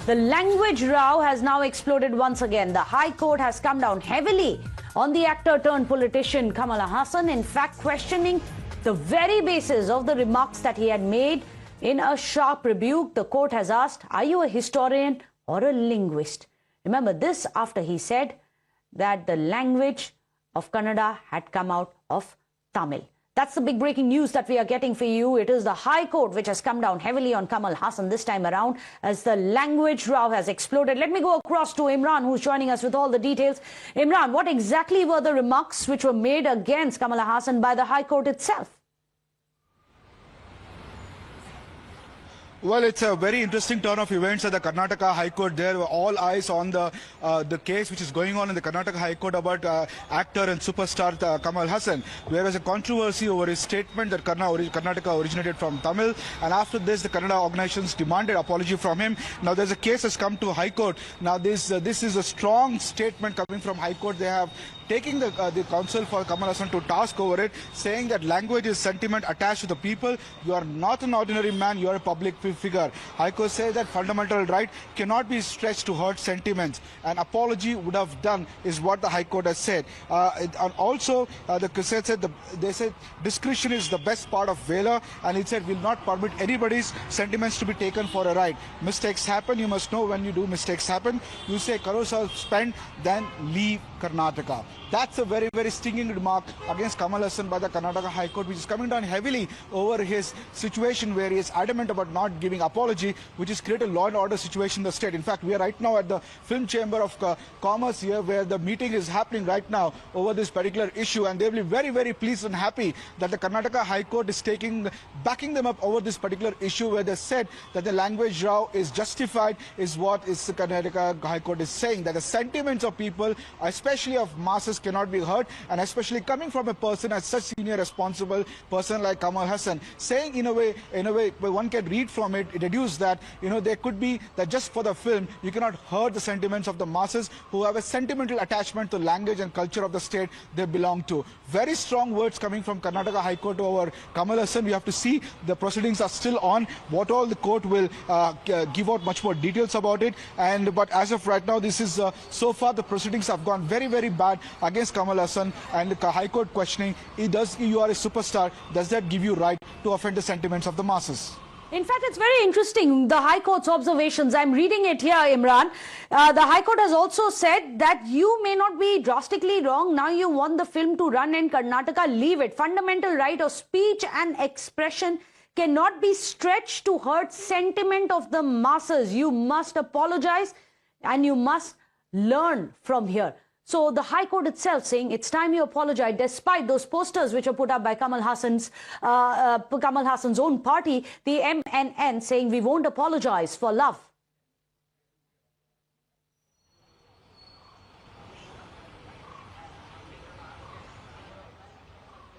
The language row has now exploded once again. The High Court has come down heavily on the actor-turned-politician Kamal Haasan, in fact questioning the very basis of the remarks that he had made. In a sharp rebuke, the court has asked, are you a historian or a linguist? Remember this after he said that the language of Kannada had come out of Tamil. That's the big breaking news that we are getting for you. It is the High Court which has come down heavily on Kamal Haasan this time around as the language row has exploded. Let me go across to Imran, who's joining us with all the details. Imran, what exactly were the remarks which were made against Kamal Haasan by the High Court itself? Well, it's a very interesting turn of events at the Karnataka High Court. There were all eyes on the case which is going on in the Karnataka High Court about actor and superstar Kamal Haasan. There was a controversy over his statement that Karnataka originated from Tamil, and after this the Kannada organizations demanded apology from him. Now there's a case has come to High Court. Now this is a strong statement coming from High Court. They have taking the counsel for Kamal Haasan to task over it, saying that language is sentiment attached to the people. You are not an ordinary man, you are a public figure. High Court says that fundamental right cannot be stretched to hurt sentiments. An apology would have done is what the High Court has said. And also, they said discretion is the best part of valor, and it said will not permit anybody's sentiments to be taken for a ride. Mistakes happen. You must know when you do mistakes happen. You say crores are spent, then leave Karnataka. That's a very, very stinging remark against Kamal Haasan by the Karnataka High Court, which is coming down heavily over his situation where he is adamant about not giving apology, which is create a law and order situation in the state. In fact, we are right now at the Film Chamber of Commerce here, where the meeting is happening right now over this particular issue, and they will be very, very pleased and happy that the Karnataka High Court is backing them up over this particular issue, where they said that the language row is justified, is what is the Karnataka High Court is saying, that the sentiments of people, especially of masses, cannot be hurt, and especially coming from a person as such senior responsible person like Kamal Haasan, saying in a way one can read from it, deduce that there could be that just for the film you cannot hurt the sentiments of the masses who have a sentimental attachment to language and culture of the state they belong to. Very strong words coming from Karnataka High Court over Kamal Haasan. We have to see, the proceedings are still on, what all the court will give out much more details about it. But as of right now, this is so far the proceedings have gone very, very bad against Kamal Haasan, and the High Court questioning, you are a superstar, does that give you right to offend the sentiments of the masses? In fact, it's very interesting, the High Court's observations. I'm reading it here, Imran. The High Court has also said that you may not be drastically wrong. Now you want the film to run in Karnataka, leave it. Fundamental right of speech and expression cannot be stretched to hurt sentiment of the masses. You must apologize and you must learn from here. So the High Court itself saying it's time you apologize, despite those posters which were put up by Kamal Haasan's own party, the MNN, saying we won't apologize for love.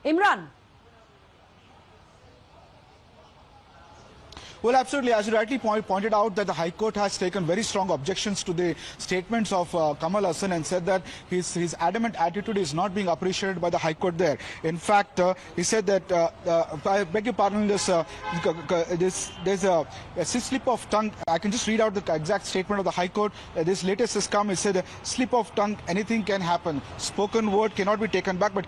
Imran. Well, absolutely. As you rightly pointed out, that the High Court has taken very strong objections to the statements of Kamal Haasan and said that his adamant attitude is not being appreciated by the High Court there. In fact, he said that, I beg your pardon, there's a slip of tongue. I can just read out the exact statement of the High Court. This latest has come. It said, slip of tongue, anything can happen. Spoken word cannot be taken back, but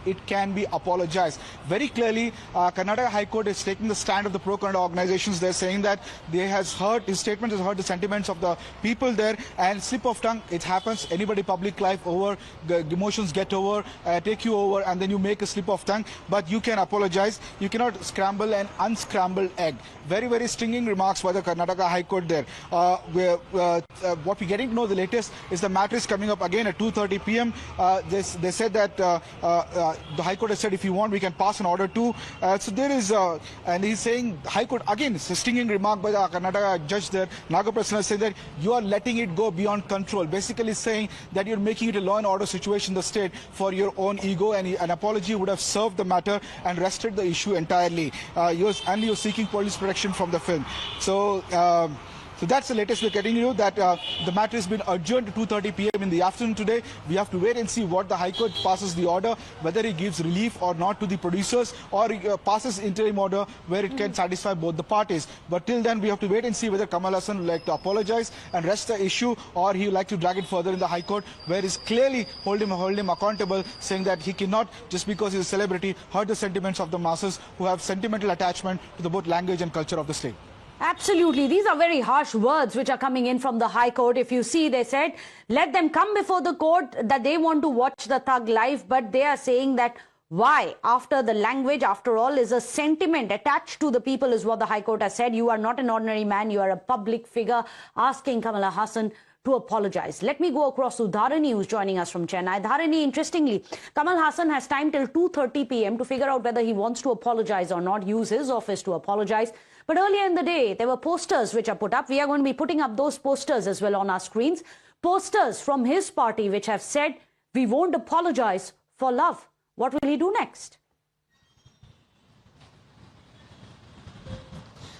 it can be apologized. Very clearly, Kannada High Court is taking the stand of the pro-Kannada organization. They're saying that his statement has hurt the sentiments of the people there, and slip of tongue, it happens. Anybody public life over, the emotions get over, take you over, and then you make a slip of tongue, but you can apologize. You cannot scramble an unscrambled egg. Very, very stinging remarks by the Karnataka High Court there. What we're getting to know the latest is the matter is coming up again at 2:30 p.m. They said that the High Court has said if you want we can pass an order too. So there is, and he's saying High Court again, it's a stinging remark by the Karnataka judge there, Nagaprasanna, saying that you are letting it go beyond control, basically saying that you're making it a law and order situation in the state for your own ego, and an apology would have served the matter and rested the issue entirely. You're seeking police protection from the film. So So that's the latest we're getting you, that the matter has been adjourned to 2:30 p.m. in the afternoon today. We have to wait and see what the High Court passes the order, whether it gives relief or not to the producers, or passes interim order where it can satisfy both the parties. But till then, we have to wait and see whether Kamal Haasan would like to apologize and rest the issue, or he would like to drag it further in the High Court, where he's clearly hold him accountable, saying that he cannot, just because he's a celebrity, hurt the sentiments of the masses who have sentimental attachment to the both language and culture of the state. Absolutely. These are very harsh words which are coming in from the High Court. If you see, they said, let them come before the court, that they want to watch the thug live, but they are saying that why? After the language, after all, is a sentiment attached to the people, is what the High Court has said. You are not an ordinary man, you are a public figure, asking Kamal Haasan to apologize. Let me go across to Dharani, who's joining us from Chennai. Dharani, interestingly, Kamal Haasan has time till 2:30 p.m. to figure out whether he wants to apologize or not, use his office to apologize. But earlier in the day, there were posters which are put up. We are going to be putting up those posters as well on our screens. Posters from his party which have said, we won't apologize for love. What will he do next?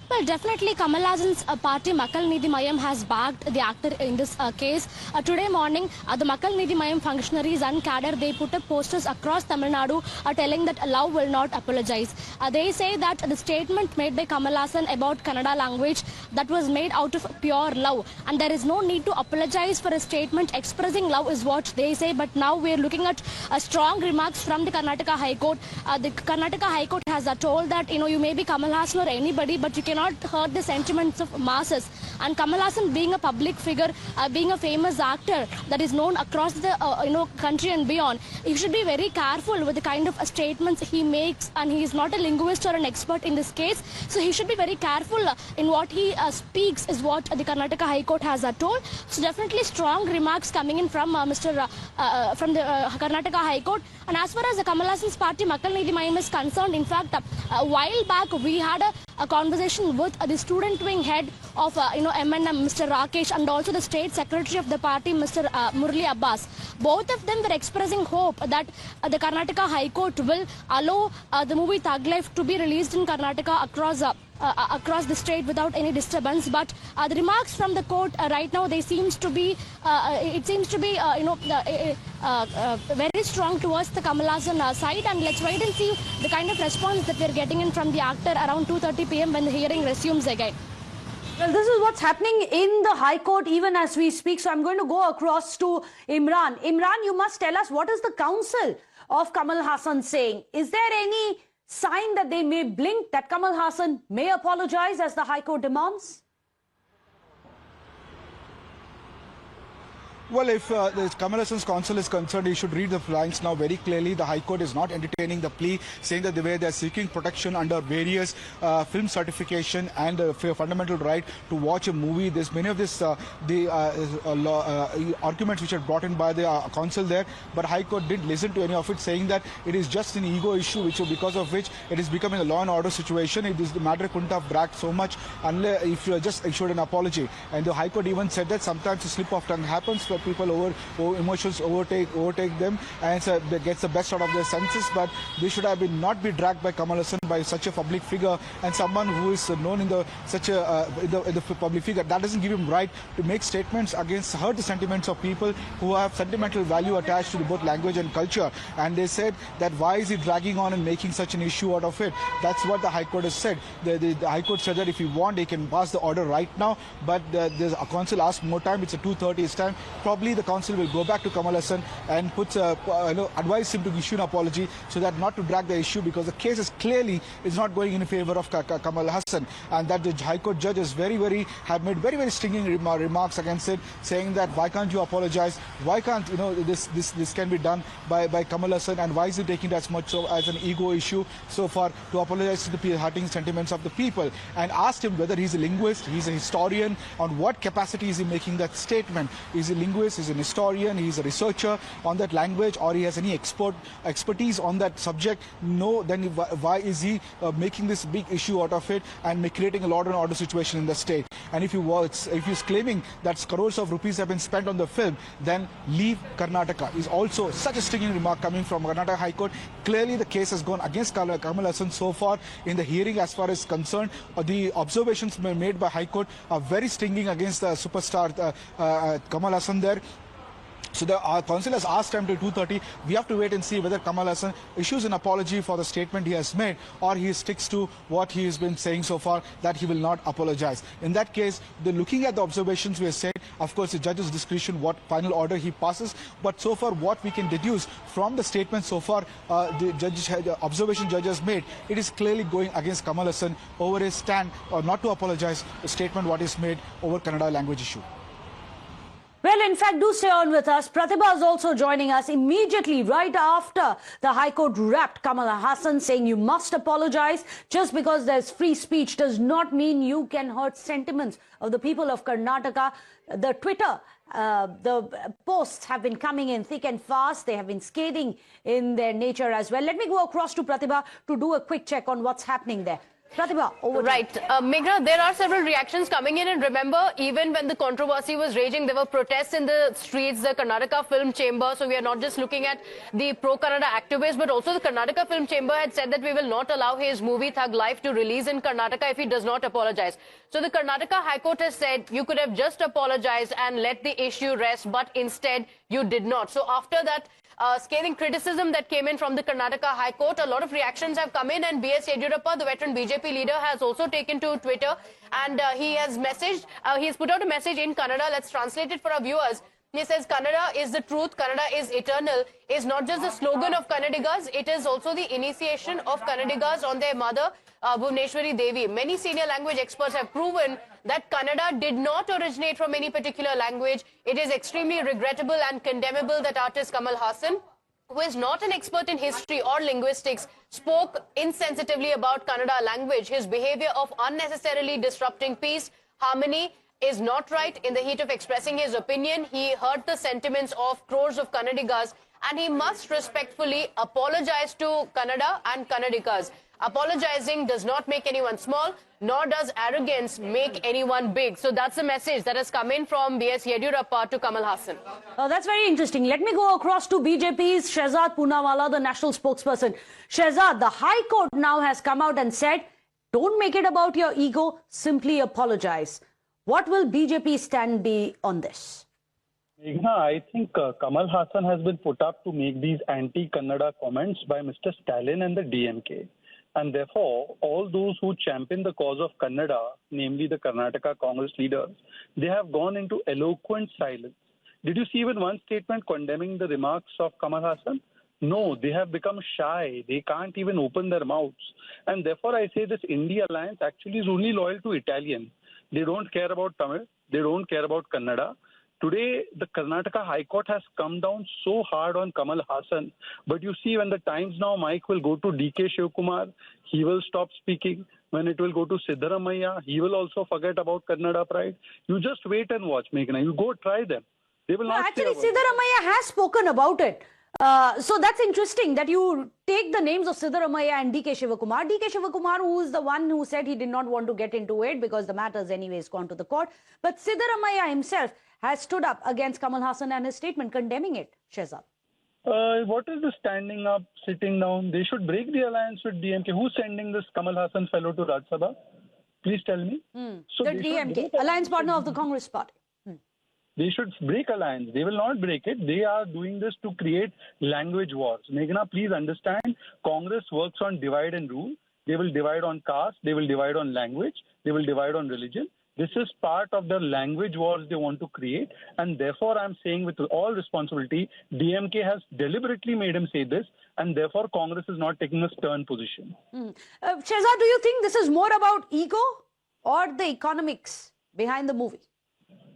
Well, definitely Kamal Haasan's party Makkal Nidhi Mayam has backed the actor in this case. Today morning, the Makkal Nidhi Mayam functionaries and cadre, they put up posters across Tamil Nadu telling that love will not apologize. They say that the statement made by Kamal Haasan about Kannada language, that was made out of pure love, and there is no need to apologize for a statement expressing love, is what they say. But now we are looking at strong remarks from the Karnataka High Court. The Karnataka High Court has told that, you may be Kamal Haasan or anybody, but you cannot hurt the sentiments of masses. And Kamal Haasan, being a public figure, being a famous actor that is known across the country and beyond, he should be very careful with the kind of statements he makes, and he is not a linguist or an expert in this case, so he should be very careful in what he speaks, is what the Karnataka High Court has told. So definitely strong remarks coming in from from the Karnataka High Court. And as far as the Kamal Haasan's party Makkal Nidhi Mayam is concerned, in fact, a while back we had a conversation with the student wing head of MNM, Mr. Rakesh, and also the state secretary of the party, Mr. Murli Abbas. Both of them were expressing hope that the Karnataka High Court will allow the movie Thug Life to be released in Karnataka across the state without any disturbance. But the remarks from the court right now, they seems to be very strong towards the Kamal Haasan side, and let's wait and see the kind of response that we're getting in from the actor around 2:30 p.m. when the hearing resumes again. Well, this is what's happening in the High Court even as we speak. So I'm going to go across to Imran. Imran, you must tell us, what is the counsel of Kamal Haasan saying? Is there any sign that they may blink, that Kamal Haasan may apologize as the High Court demands? Well, if the Kamal Haasan's counsel is concerned, he should read the lines now very clearly. The High Court is not entertaining the plea, saying that the way they are seeking protection under various film certification and fundamental right to watch a movie. There's many of this arguments which are brought in by the counsel there, but High Court didn't listen to any of it, saying that it is just an ego issue, because of which it is becoming a law and order situation. The matter couldn't have dragged so much unless if you just issued an apology. And the High Court even said that sometimes a slip of tongue happens. People emotions overtake them, and so they gets the best out of their senses. But they should have not be dragged by Kamal Haasan, by such a public figure and someone who is known in the public figure. That doesn't give him right to make statements against hurt the sentiments of people who have sentimental value attached to both language and culture. And they said that why is he dragging on and making such an issue out of it? That's what the High Court has said. The High Court said that if you want, they can pass the order right now. But the counsel asked more time. It's a 2:30 time. Probably the council will go back to Kamal Haasan and advise him to issue an apology, so that not to drag the issue, because the case is clearly not going in favor of Kamal Haasan, and that the High Court judge is have made very stinging remarks against it, saying that why can't you apologize? Why can't this can be done by Kamal Haasan, and why is he taking it as much so as an ego issue so far to apologize to the hurting sentiments of the people? And asked him whether he's a linguist, he's a historian, on what capacity is he making that statement? Is he linguist? linguist, he's an historian, he's a researcher on that language, or he has any expertise on that subject, no, then why is he making this big issue out of it and creating a law and order situation in the state? And if he's claiming that crores of rupees have been spent on the film, then leave Karnataka is also such a stinging remark coming from Karnataka High Court. Clearly, the case has gone against Kamal Haasan so far in the hearing. As far as concerned, the observations made by High Court are very stinging against the superstar Kamal Haasan there. So the council has asked him till 2:30. We have to wait and see whether Kamal Haasan issues an apology for the statement he has made, or he sticks to what he has been saying so far, that he will not apologize. In that case, looking at the observations we have said, of course, the judge's discretion, what final order he passes. But so far, what we can deduce from the statement so far, the observation judge has made, it is clearly going against Kamal Haasan over his stand or not to apologize, the statement what is made over Kannada language issue. Well, in fact, do stay on with us. Pratibha is also joining us immediately right after the High Court wrapped Kamal Haasan, saying you must apologize. Just because there's free speech does not mean you can hurt sentiments of the people of Karnataka. The Twitter, the posts have been coming in thick and fast. They have been scathing in their nature as well. Let me go across to Pratibha to do a quick check on what's happening there. Pratibha, over to you. Right. Meghna, there are several reactions coming in, and remember, even when the controversy was raging, there were protests in the streets, the Karnataka Film Chamber. So we are not just looking at the pro-Kannada activists, but also the Karnataka Film Chamber had said that we will not allow his movie Thug Life to release in Karnataka if he does not apologize. So the Karnataka High Court has said you could have just apologized and let the issue rest, but instead you did not. So after that scathing criticism that came in from the Karnataka High Court, a lot of reactions have come in, and B.S. Yediyurappa, the veteran BJP leader, has also taken to Twitter, and he has put out a message in Kannada. Let's translate it for our viewers. He says, Kannada is the truth, Kannada is eternal, is not just the slogan of Kannadigas, it is also the initiation of Kannadigas on their mother, Bhuvneshwari Devi. Many senior language experts have proven that Kannada did not originate from any particular language. It is extremely regrettable and condemnable that artist Kamal Haasan, who is not an expert in history or linguistics, spoke insensitively about Kannada language. His behavior of unnecessarily disrupting peace, harmony, is not right. In the heat of expressing his opinion, he hurt the sentiments of crores of Kannadigas, and he must respectfully apologize to Kannada and Kannadigas. Apologizing does not make anyone small, nor does arrogance make anyone big. So that's the message that has come in from B.S. Yediyurappa to Kamal Haasan. Oh, that's very interesting. Let me go across to BJP's Shehzad Poonawalla, the national spokesperson. Shehzad, the High Court now has come out and said, don't make it about your ego, simply apologize. What will BJP stand be on this? Meghna, I think Kamal Haasan has been put up to make these anti-Kannada comments by Mr. Stalin and the DMK. And therefore, all those who champion the cause of Kannada, namely the Karnataka Congress leaders, they have gone into eloquent silence. Did you see even one statement condemning the remarks of Kamal Haasan? No, they have become shy. They can't even open their mouths. And therefore, I say this India alliance actually is only loyal to Italian. They don't care about Tamil. They don't care about Kannada. Today, the Karnataka High Court has come down so hard on Kamal Haasan. But you see, when the Times Now mic will go to D.K. Shivkumar, he will stop speaking. When it will go to Siddaramaiah, he will also forget about Kannada pride. You just wait and watch, Meghna. You go try them. They will not. Actually, Siddaramaiah has spoken about it. So that's interesting that you take the names of Siddaramaiah and D.K. Shivakumar. D.K. Shivakumar, who is the one who said he did not want to get into it because the matter has anyways gone to the court. But Siddaramaiah himself has stood up against Kamal Haasan and his statement condemning it. Shehzad. What is the standing up, sitting down? They should break the alliance with DMK. Who's sending this Kamal Haasan fellow to Rajya Sabha? Please tell me. So the DMK, alliance partner of the Congress party. They should break alliance. They will not break it. They are doing this to create language wars. Meghna, please understand, Congress works on divide and rule. They will divide on caste. They will divide on language. They will divide on religion. This is part of the language wars they want to create. And therefore, I'm saying with all responsibility, DMK has deliberately made him say this. And therefore, Congress is not taking a stern position. Shehzad, do you think this is more about ego or the economics behind the movie?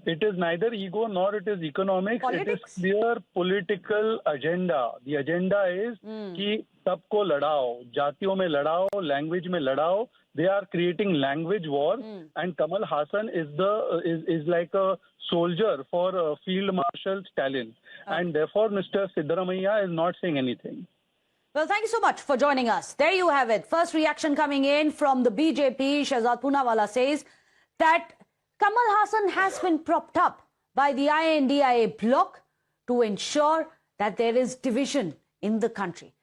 It is neither ego nor it is economics. Politics? It is clear political agenda. The agenda is कि सबको लड़ाओ, जातियों में लड़ाओ, language में लड़ाओ. They are creating language war, and Kamal Haasan is like a soldier for Field Marshal Stalin, and therefore Mr. Siddaramaiah is not saying anything. Well, thank you so much for joining us. There you have it. First reaction coming in from the BJP. Shahzad Poonawalla says that Kamal Haasan has been propped up by the INDIA bloc to ensure that there is division in the country.